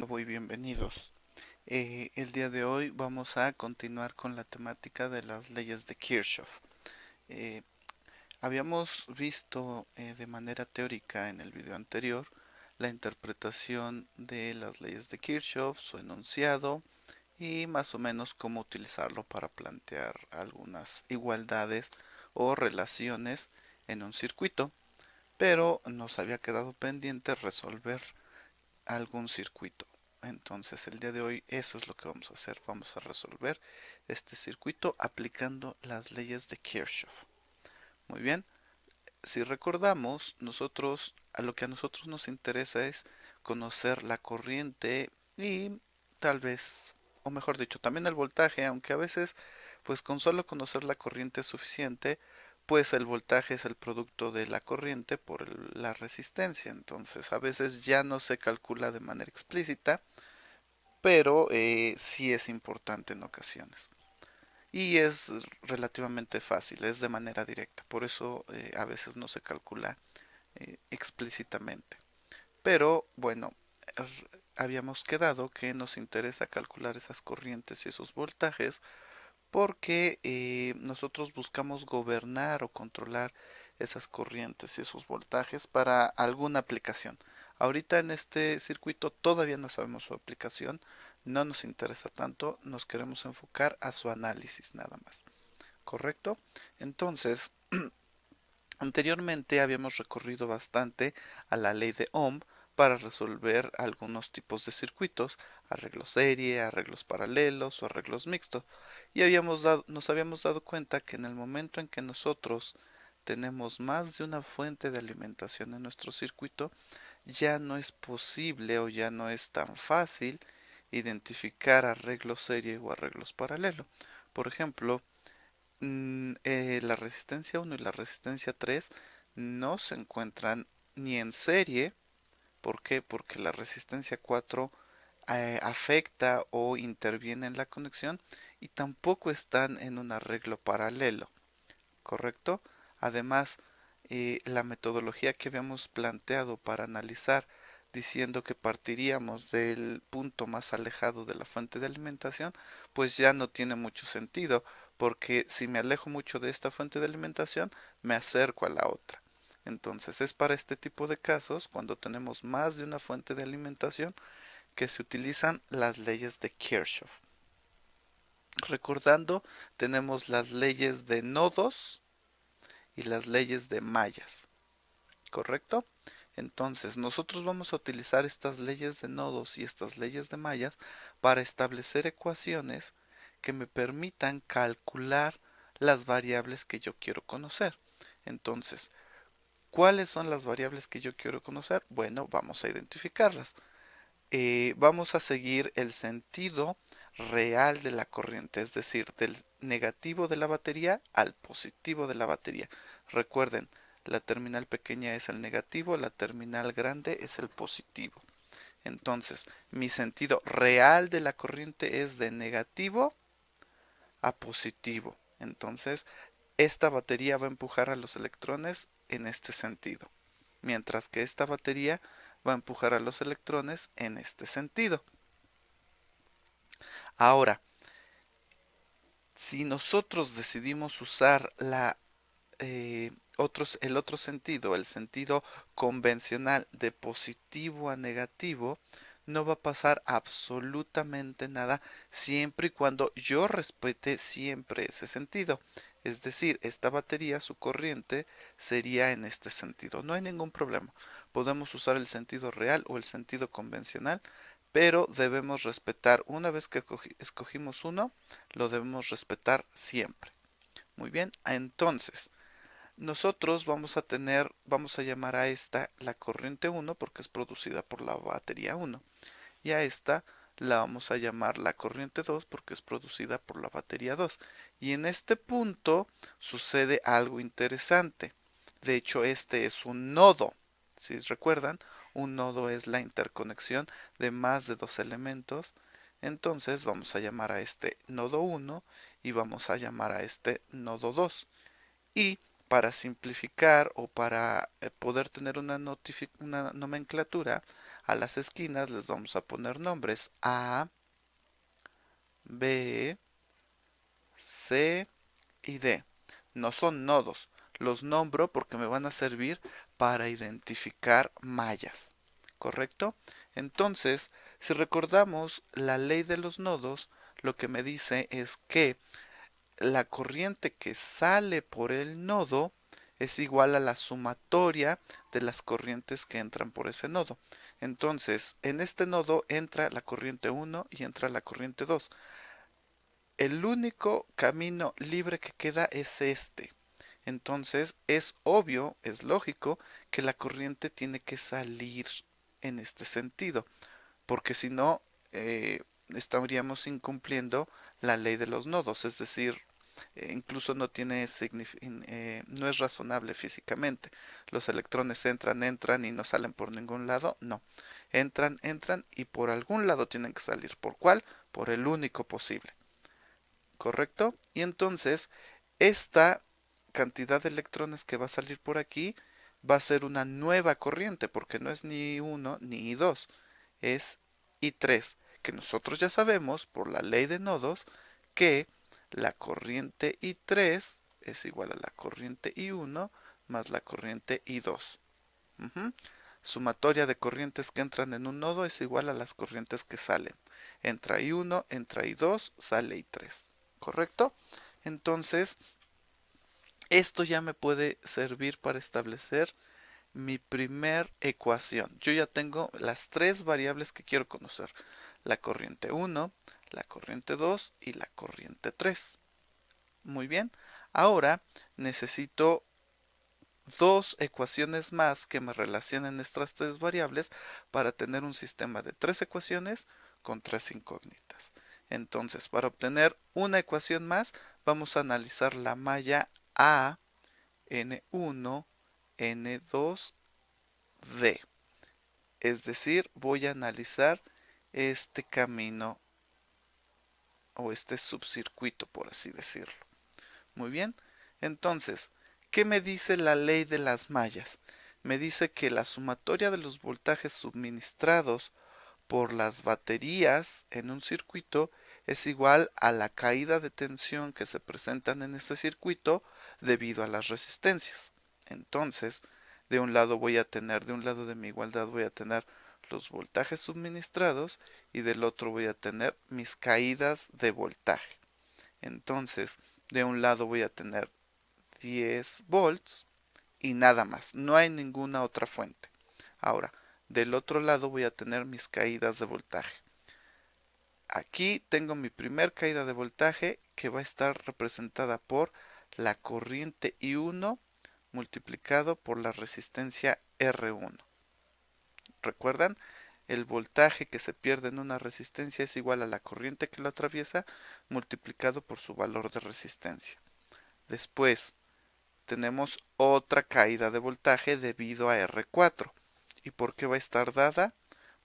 nuevo y bienvenidos. El día de hoy vamos a continuar con la temática de las leyes de Kirchhoff. Eh, Habíamos visto de manera teórica en el video anterior la interpretación de las leyes de Kirchhoff, su enunciado y más o menos cómo utilizarlo para plantear algunas igualdades o relaciones en un circuito, pero nos había quedado pendiente resolver algún circuito. Entonces el día de hoy eso es lo que vamos a hacer. Vamos a resolver este circuito aplicando las leyes de Kirchhoff. Muy bien, si recordamos, nosotros a lo que a nosotros nos interesa es conocer la corriente y tal vez, o mejor dicho, también el voltaje, aunque a veces pues con solo conocer la corriente es suficiente, pues el voltaje es el producto de la corriente por la resistencia, entonces a veces ya no se calcula de manera explícita, pero sí es importante en ocasiones. Y es relativamente fácil, es de manera directa, por eso a veces no se calcula explícitamente. Pero bueno, habíamos quedado que nos interesa calcular esas corrientes y esos voltajes porque nosotros buscamos gobernar o controlar esas corrientes y esos voltajes para alguna aplicación. Ahorita en este circuito todavía no sabemos su aplicación, no nos interesa tanto, nos queremos enfocar a su análisis nada más. ¿Correcto? Entonces, anteriormente habíamos recorrido bastante a la ley de Ohm para resolver algunos tipos de circuitos, arreglos serie, arreglos paralelos o arreglos mixtos, y nos habíamos dado cuenta que en el momento en que nosotros tenemos más de una fuente de alimentación en nuestro circuito, ya no es posible o ya no es tan fácil identificar arreglos serie o arreglos paralelo. Por ejemplo, la resistencia 1 y la resistencia 3 no se encuentran ni en serie. ¿Por qué? Porque la resistencia 4 afecta o interviene en la conexión y tampoco están en un arreglo paralelo, ¿correcto? Además, la metodología que habíamos planteado para analizar diciendo que partiríamos del punto más alejado de la fuente de alimentación, pues ya no tiene mucho sentido, porque si me alejo mucho de esta fuente de alimentación, me acerco a la otra. Entonces es para este tipo de casos, cuando tenemos más de una fuente de alimentación, que se utilizan las leyes de Kirchhoff. Recordando, tenemos las leyes de nodos y las leyes de mallas, ¿correcto? Entonces, nosotros vamos a utilizar estas leyes de nodos y estas leyes de mallas para establecer ecuaciones que me permitan calcular las variables que yo quiero conocer. Entonces, ¿cuáles son las variables que yo quiero conocer? Bueno, vamos a identificarlas. Vamos a seguir el sentido real de la corriente, es decir, del negativo de la batería al positivo de la batería. Recuerden, la terminal pequeña es el negativo, la terminal grande es el positivo. Entonces, mi sentido real de la corriente es de negativo a positivo. Entonces, esta batería va a empujar a los electrones en este sentido, mientras que esta batería va a empujar a los electrones en este sentido. Ahora, si nosotros decidimos usar el otro sentido, el sentido convencional de positivo a negativo, no va a pasar absolutamente nada siempre y cuando yo respete siempre ese sentido. Es decir, esta batería, su corriente, sería en este sentido. No hay ningún problema. Podemos usar el sentido real o el sentido convencional, pero debemos respetar, una vez que escogimos uno, lo debemos respetar siempre. Muy bien, entonces, nosotros vamos a llamar a esta la corriente 1 porque es producida por la batería 1. Y a esta la vamos a llamar la corriente 2 porque es producida por la batería 2. Y en este punto sucede algo interesante. De hecho, este es un nodo. Si recuerdan, un nodo es la interconexión de más de dos elementos. Entonces vamos a llamar a este nodo 1 y vamos a llamar a este nodo 2. Y para simplificar o para poder tener una nomenclatura, A las esquinas les vamos a poner nombres A, B, C y D. No son nodos, los nombro porque me van a servir para identificar mallas, ¿correcto? Entonces, si recordamos la ley de los nodos, lo que me dice es que la corriente que sale por el nodo es igual a la sumatoria de las corrientes que entran por ese nodo. Entonces, en este nodo entra la corriente 1 y entra la corriente 2. El único camino libre que queda es este. Entonces, es obvio, es lógico que la corriente tiene que salir en este sentido, porque si no, estaríamos incumpliendo la ley de los nodos, es decir, incluso no tiene no es razonable físicamente. Los electrones entran y no salen por ningún lado, no. Entran y por algún lado tienen que salir. ¿Por cuál? Por el único posible. ¿Correcto? Y entonces, esta cantidad de electrones que va a salir por aquí va a ser una nueva corriente, porque no es ni 1 ni 2, es I3, que nosotros ya sabemos por la ley de nodos que la corriente I3 es igual a la corriente I1 más la corriente I2. Ujú. Sumatoria de corrientes que entran en un nodo es igual a las corrientes que salen. Entra I1, entra I2, sale I3. ¿Correcto? Entonces, esto ya me puede servir para establecer mi primer ecuación. Yo ya tengo las tres variables que quiero conocer. La corriente 1, la corriente 2 y la corriente 3. Muy bien. Ahora necesito dos ecuaciones más que me relacionen estas tres variables para tener un sistema de tres ecuaciones con tres incógnitas. Entonces, para obtener una ecuación más, vamos a analizar la malla A, N1, N2, D. Es decir, voy a analizar este camino o este subcircuito, por así decirlo. Muy bien. Entonces, ¿qué me dice la ley de las mallas? Me dice que la sumatoria de los voltajes suministrados por las baterías en un circuito es igual a la caída de tensión que se presentan en ese circuito debido a las resistencias. Entonces, de un lado de un lado de mi igualdad voy a tener los voltajes suministrados y del otro voy a tener mis caídas de voltaje. Entonces, de un lado voy a tener 10 volts y nada más, no hay ninguna otra fuente. Ahora, del otro lado voy a tener mis caídas de voltaje. Aquí tengo mi primer caída de voltaje que va a estar representada por la corriente I1 multiplicado por la resistencia R1. ¿Recuerdan? El voltaje que se pierde en una resistencia es igual a la corriente que lo atraviesa multiplicado por su valor de resistencia. Después tenemos otra caída de voltaje debido a R4. ¿Y por qué va a estar dada?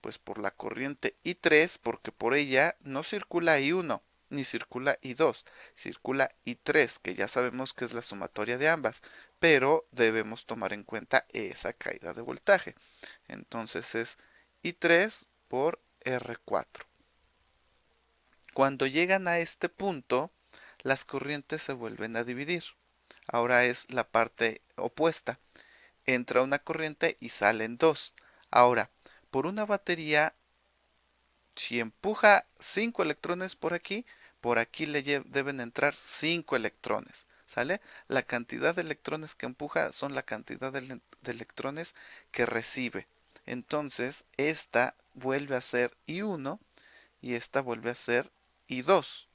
Pues por la corriente I3, porque por ella no circula I1 ni circula I2, circula I3, que ya sabemos que es la sumatoria de ambas, pero debemos tomar en cuenta esa caída de voltaje. Entonces es I3 por R4. Cuando llegan a este punto, las corrientes se vuelven a dividir. Ahora es la parte opuesta. Entra una corriente y salen dos. Ahora, por una batería, si empuja 5 electrones por aquí le deben entrar 5 electrones. ¿Sale? La cantidad de electrones que empuja son la cantidad de electrones que recibe. Entonces, esta vuelve a ser I1 y esta vuelve a ser I2.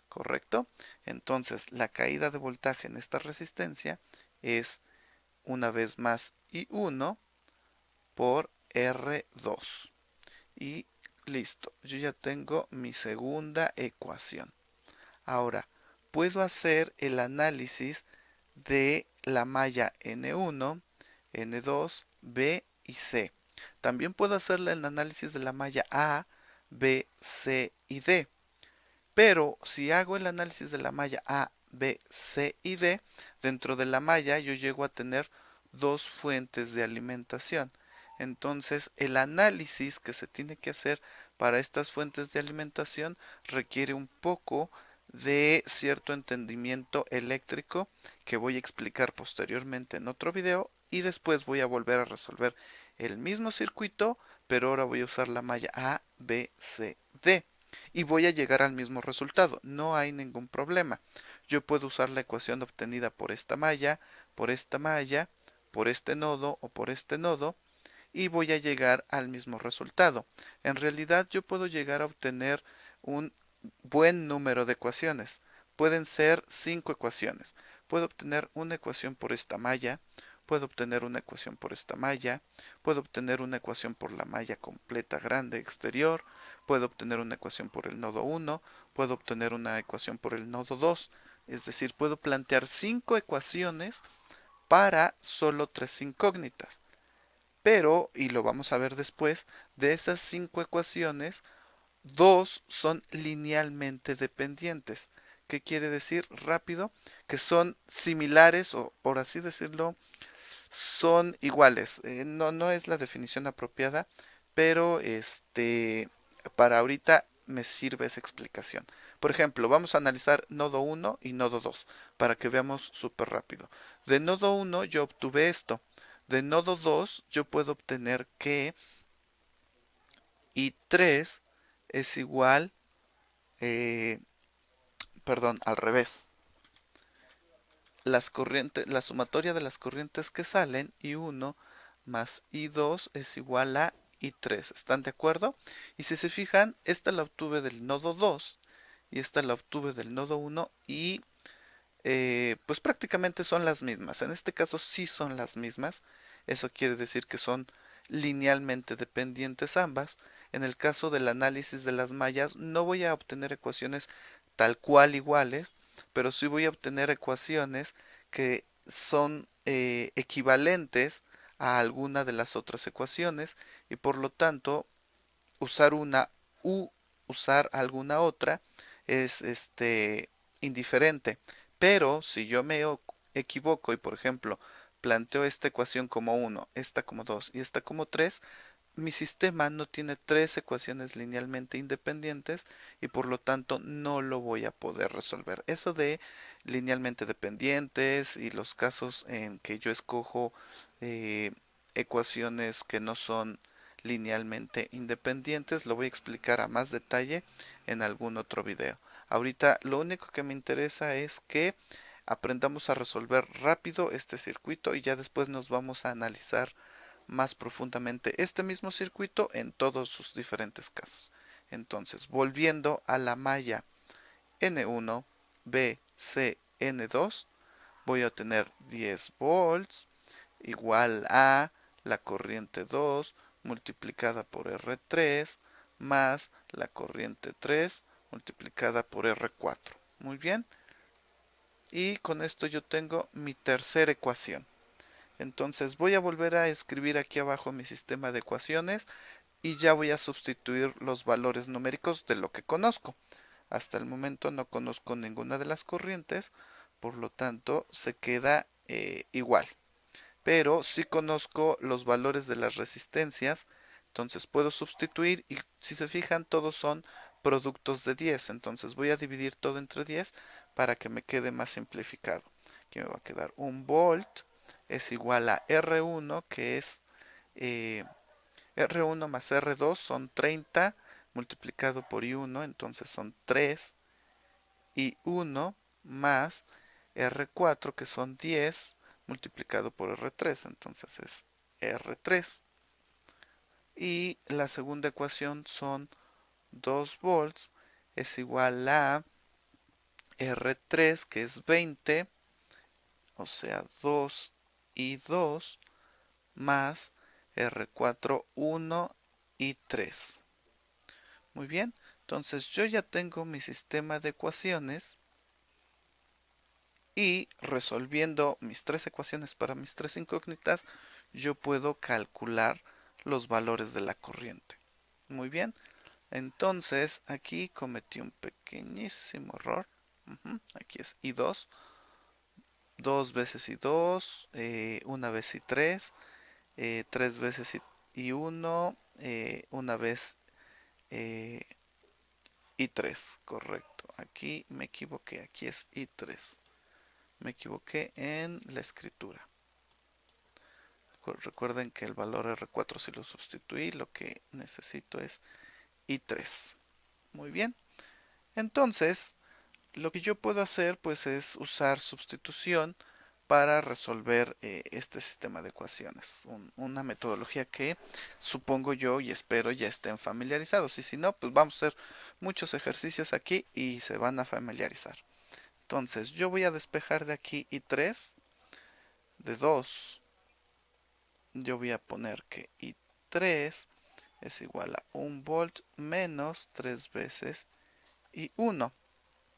¿Correcto? Entonces, la caída de voltaje en esta resistencia es una vez más I1 por R2. Y listo, yo ya tengo mi segunda ecuación. Ahora, puedo hacer el análisis de la malla N1, N2, B y C. También puedo hacer el análisis de la malla A, B, C y D. Pero si hago el análisis de la malla A, B, C y D, dentro de la malla yo llego a tener dos fuentes de alimentación. Entonces, el análisis que se tiene que hacer para estas fuentes de alimentación requiere un poco de cierto entendimiento eléctrico que voy a explicar posteriormente en otro video y después voy a volver a resolver el mismo circuito, pero ahora voy a usar la malla A, B, C, D y voy a llegar al mismo resultado. No hay ningún problema. Yo puedo usar la ecuación obtenida por esta malla, por esta malla, por este nodo o por este nodo y voy a llegar al mismo resultado. En realidad yo puedo llegar a obtener un buen número de ecuaciones. Pueden ser 5 ecuaciones. Puedo obtener una ecuación por esta malla, puedo obtener una ecuación por esta malla, puedo obtener una ecuación por la malla completa grande exterior, puedo obtener una ecuación por el nodo 1, puedo obtener una ecuación por el nodo 2. Es decir, puedo plantear 5 ecuaciones para solo 3 incógnitas. Pero, y lo vamos a ver después, de esas 5 ecuaciones, 2 son linealmente dependientes. ¿Qué quiere decir? Rápido, que son similares o por así decirlo, son iguales. No es la definición apropiada, pero para ahorita me sirve esa explicación. Por ejemplo, vamos a analizar nodo 1 y nodo 2 para que veamos súper rápido. De nodo 1 yo obtuve esto. De nodo 2 yo puedo obtener que I3 es igual, eh, perdón, al revés. La sumatoria de las corrientes que salen, I1 más I2 es igual a I3. ¿Están de acuerdo? Y si se fijan, esta la obtuve del nodo 2 y esta la obtuve del nodo 1 y pues prácticamente son las mismas. En este caso sí son las mismas. Eso quiere decir que son linealmente dependientes ambas. En el caso del análisis de las mallas no voy a obtener ecuaciones tal cual iguales, pero sí voy a obtener ecuaciones que son equivalentes a alguna de las otras ecuaciones y por lo tanto usar una u usar alguna otra es indiferente. Pero si yo me equivoco y por ejemplo planteo esta ecuación como 1, esta como 2 y esta como 3, mi sistema no tiene 3 ecuaciones linealmente independientes y por lo tanto no lo voy a poder resolver. Eso de linealmente dependientes y los casos en que yo escojo eh, ecuaciones que no son linealmente independientes lo voy a explicar a más detalle en algún otro video. Ahorita lo único que me interesa es que aprendamos a resolver rápido este circuito y ya después nos vamos a analizar más profundamente este mismo circuito en todos sus diferentes casos. Entonces, volviendo a la malla N1, B, C, N2, voy a obtener 10 volts igual a la corriente 2 multiplicada por R3 más la corriente 3 multiplicada por R4. Muy bien. Y con esto yo tengo mi tercera ecuación. Entonces voy a volver a escribir aquí abajo mi sistema de ecuaciones y ya voy a sustituir los valores numéricos de lo que conozco. Hasta el momento no conozco ninguna de las corrientes, por lo tanto se queda igual. Pero sí conozco los valores de las resistencias, entonces puedo sustituir y si se fijan todos son productos de 10, entonces voy a dividir todo entre 10 para que me quede más simplificado. Aquí me va a quedar 1 volt es igual a R1 que es eh, R1 más R2 son 30 multiplicado por I1, entonces son 3 y 1 más R4 que son 10 multiplicado por R3, entonces es R3. Y la segunda ecuación son 2 volts es igual a R3 que es 20, o sea 2 y 2 más R4 1 y 3. Muy bien, entonces yo ya tengo mi sistema de ecuaciones y resolviendo mis tres ecuaciones para mis tres incógnitas, yo puedo calcular los valores de la corriente. Muy bien, entonces aquí cometí un pequeñísimo error. Aquí es I2, dos veces I2, una vez I3, tres veces I1, una vez I3, correcto. Aquí me equivoqué, aquí es I3. Me equivoqué en la escritura. Recuerden que el valor R4 si lo sustituí, lo que necesito es I3. Muy bien. Entonces, lo que yo puedo hacer pues es usar sustitución para resolver este sistema de ecuaciones. Una metodología que supongo yo y espero ya estén familiarizados. Y si no, pues vamos a hacer muchos ejercicios aquí y se van a familiarizar. Entonces, yo voy a despejar de aquí I3 de 2. Yo voy a poner que I3 es igual a 1 volt menos 3 veces I1.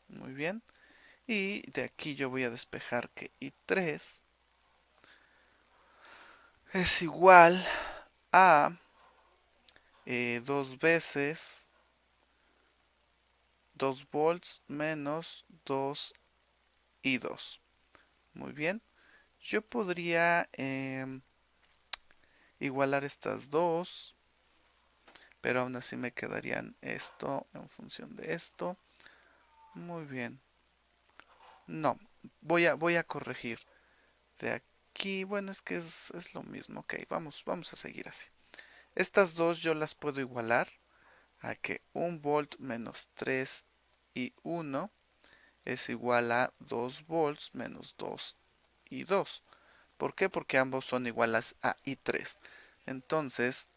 Muy bien. Y de aquí yo voy a despejar que I3 es igual a 2 veces 2 volts menos 2 I2. Muy bien. Yo podría igualar estas dos, pero aún así me quedarían esto en función de esto. Muy bien. No, voy a corregir. De aquí, bueno, es que es lo mismo. Ok, vamos a seguir así. Estas dos yo las puedo igualar a que 1 volt menos 3 y 1 es igual a 2 volts menos 2 y 2. ¿Por qué? Porque ambos son iguales a I3. Entonces,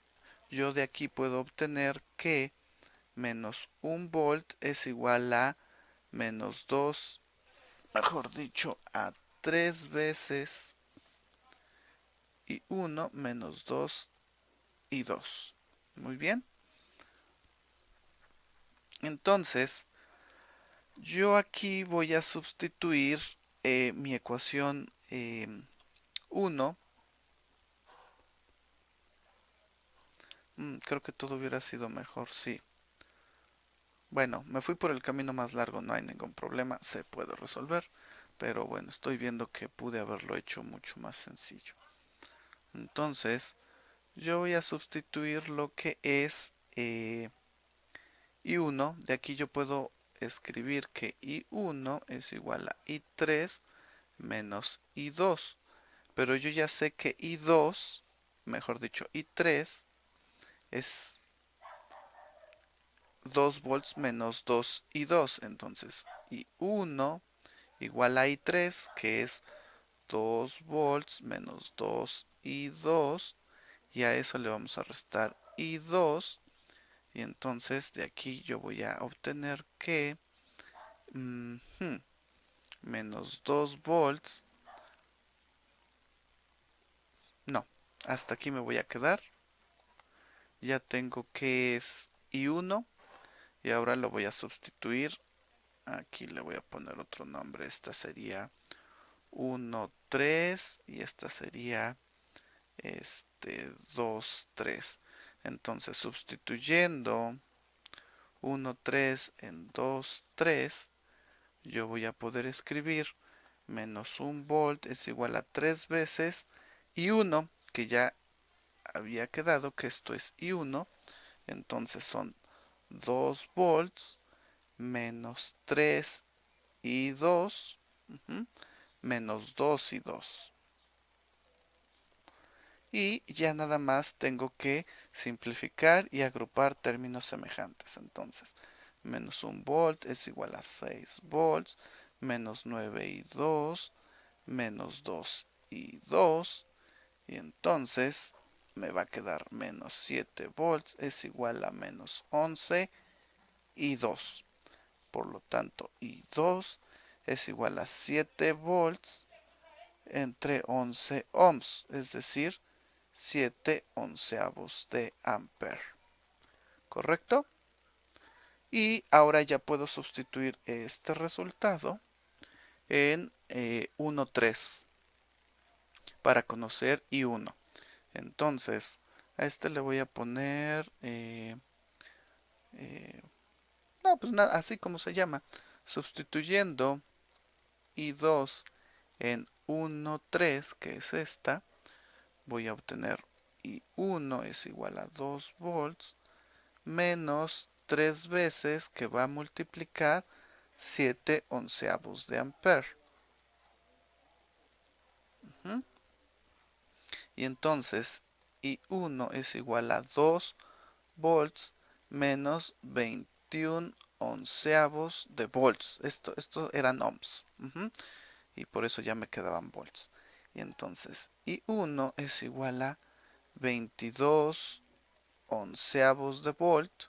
yo de aquí puedo obtener que menos 1 volt es igual a menos 2, mejor dicho, a 3 veces y 1 menos 2 y 2. Muy bien. Entonces, yo aquí voy a sustituir mi ecuación 1. Creo que todo hubiera sido mejor, sí. Bueno, me fui por el camino más largo, no hay ningún problema, se puede resolver. Pero bueno, estoy viendo que pude haberlo hecho mucho más sencillo. Entonces, yo voy a sustituir lo que es I1. De aquí yo puedo escribir que I1 es igual a I3 menos I2. Pero yo ya sé que I2, mejor dicho I3, es 2 volts menos 2 I2. Entonces I1 igual a I3, que es 2 volts menos 2 I2. Y a eso le vamos a restar I2. Y entonces de aquí yo voy a obtener que menos 2 volts. No, hasta aquí me voy a quedar. Ya tengo que es I1 y ahora lo voy a sustituir. Aquí le voy a poner otro nombre. Esta sería 1, 3 y esta sería 2, 3. Entonces sustituyendo 1, 3 en 2, 3, yo voy a poder escribir menos 1 volt es igual a 3 veces y 1, que ya había quedado que esto es I1. Entonces son 2 volts menos 3 y 2 menos 2 y 2. Y ya nada más tengo que simplificar y agrupar términos semejantes. Entonces, menos 1 volt es igual a 6 volts, menos 9 y 2, menos 2 y 2. Y entonces me va a quedar menos 7 volts es igual a menos 11 y 2. Por lo tanto, I2 es igual a 7 volts entre 11 ohms, es decir, 7 onceavos de ampere. ¿Correcto? Y ahora ya puedo sustituir este resultado en 1,3 para conocer I1. Entonces, a este le voy a poner, no, pues nada, así como se llama, sustituyendo I2 en 1,3, que es esta, voy a obtener y 1 es igual a 2 volts menos 3 veces que va a multiplicar 7 onceavos de ampere. ¿Mm? Y entonces I1 es igual a 2 volts menos 21 onceavos de volts. Esto eran ohms. Y por eso ya me quedaban volts. Y entonces I1 es igual a 22 onceavos de volt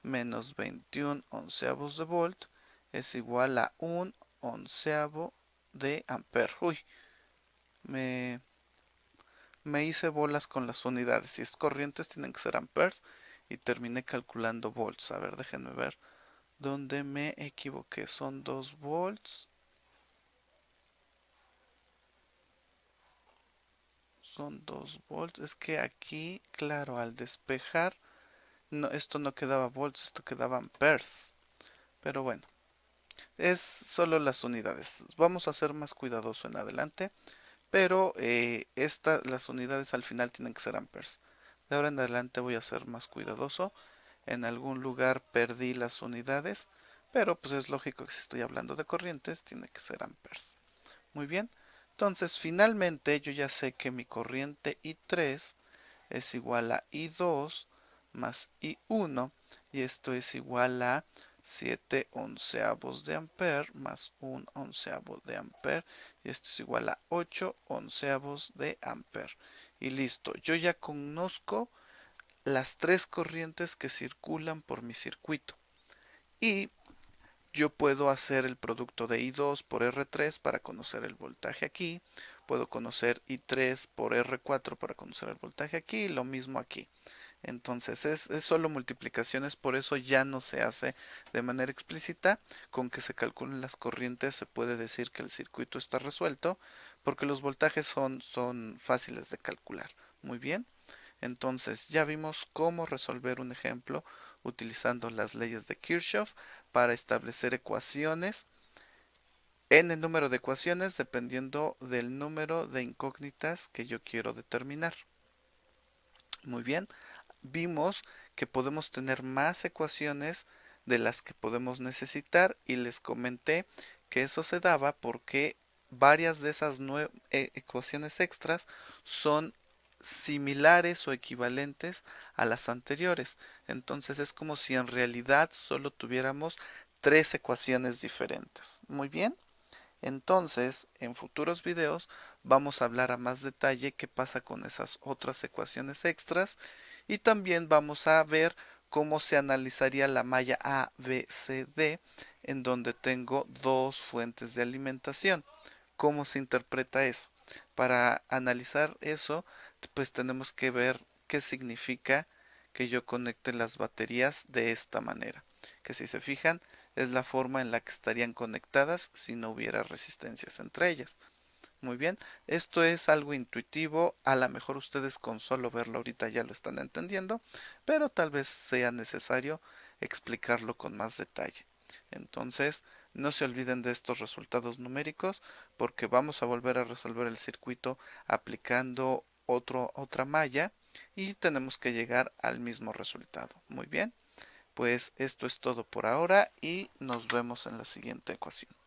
menos 21 onceavos de volt es igual a un onceavo de ampere. Uy, me, me hice bolas con las unidades. Si es corrientes tienen que ser amperes y terminé calculando volts. A ver, déjenme ver dónde me equivoqué. Son 2 volts. Son 2 volts. Es que aquí, claro, al despejar, no, esto no quedaba volts, esto quedaba amperes. Pero bueno, es solo las unidades. Vamos a ser más cuidadoso en adelante. Pero las unidades al final tienen que ser amperes. De ahora en adelante voy a ser más cuidadoso. En algún lugar perdí las unidades, pero pues es lógico que si estoy hablando de corrientes tiene que ser amperes. Muy bien, entonces finalmente yo ya sé que mi corriente I3 es igual a I2 más I1 y esto es igual a 7 onceavos de ampere más un onceavo de ampere y esto es igual a 8 onceavos de ampere. Y listo, yo ya conozco las tres corrientes que circulan por mi circuito y yo puedo hacer el producto de I2 por R3 para conocer el voltaje aquí, puedo conocer I3 por R4 para conocer el voltaje aquí y lo mismo aquí. Entonces es solo multiplicaciones, por eso ya no se hace de manera explícita. Con que se calculen las corrientes se puede decir que el circuito está resuelto porque los voltajes son fáciles de calcular. Muy bien. Entonces ya vimos cómo resolver un ejemplo utilizando las leyes de Kirchhoff para establecer ecuaciones en el número de ecuaciones dependiendo del número de incógnitas que yo quiero determinar. Muy bien, vimos que podemos tener más ecuaciones de las que podemos necesitar y les comenté que eso se daba porque varias de esas ecuaciones extras son similares o equivalentes a las anteriores. Entonces es como si en realidad solo tuviéramos tres ecuaciones diferentes. Muy bien. Entonces, en futuros videos vamos a hablar a más detalle qué pasa con esas otras ecuaciones extras y también vamos a ver cómo se analizaría la malla A, B, C, D en donde tengo dos fuentes de alimentación. ¿Cómo se interpreta eso? Para analizar eso, pues tenemos que ver qué significa que yo conecte las baterías de esta manera. Que si se fijan, es la forma en la que estarían conectadas si no hubiera resistencias entre ellas. Muy bien, esto es algo intuitivo, a lo mejor ustedes con solo verlo ahorita ya lo están entendiendo, pero tal vez sea necesario explicarlo con más detalle. Entonces, no se olviden de estos resultados numéricos porque vamos a volver a resolver el circuito aplicando otra malla y tenemos que llegar al mismo resultado. Muy bien, pues esto es todo por ahora y nos vemos en la siguiente ecuación.